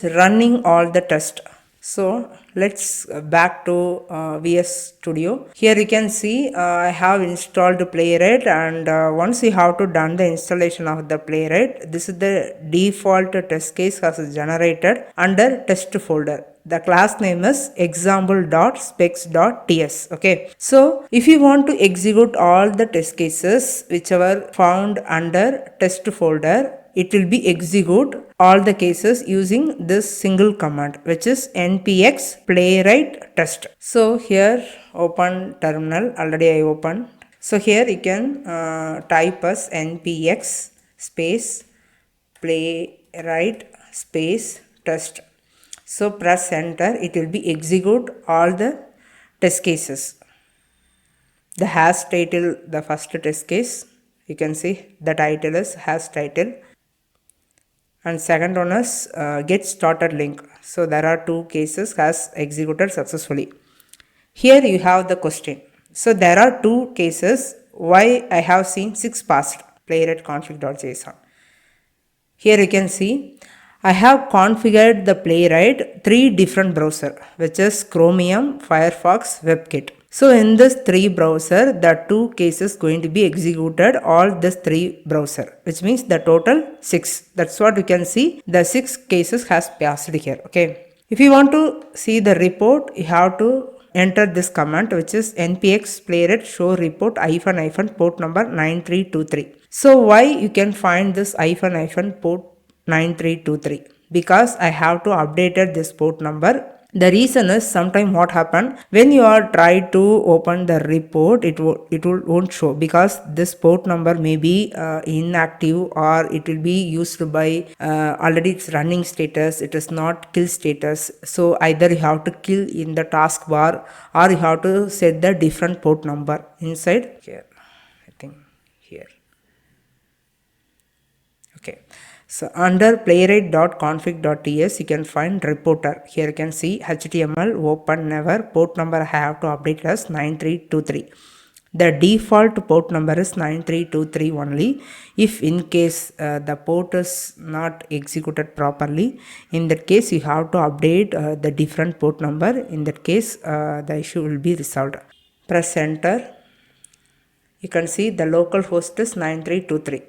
running all the test. So let's back to VS Studio. Here you can see I have installed Playwright, and once you have to done the installation of the Playwright, this is the default test case has generated under test folder. The class name is example.specs.ts. Okay, so if you want to execute all the test cases whichever found under test folder, it will be execute all the cases using this single command, which is npx playwright test. So here open terminal, already I opened. So here you can type as npx space playwright space test. So press enter, it will be execute all the test cases. The hash title, the first test case, you can see the title is hash title, and second one is get started link. So there are two cases has executed successfully. Here you have the question. So there are two cases why I have seen 6 passed playwright config.json. Here you can see I have configured the Playwright 3 different browser, which is Chromium, Firefox, WebKit. So in this 3 browser, the 2 cases going to be executed all this 3 browser, which means the total 6. That's what you can see. The 6 cases has passed here. Okay. If you want to see the report, you have to enter this command, which is npx playwright show report -- port number 9323. So why you can find this -- port 9323? Because I have to update this port number. The reason is sometime what happened when you are try to open the report, it won't show because this port number may be inactive, or it will be used by already it's running status, it is not kill status. So either you have to kill in the taskbar, or you have to set the different port number inside here. I think here. Okay. So under playwright.config.ts you can find reporter. Here you can see HTML open never, port number I have to update as 9323. The default port number is 9323 only. If in case the port is not executed properly, in that case you have to update the different port number. In that case the issue will be resolved. Press enter. You can see the local host is 9323.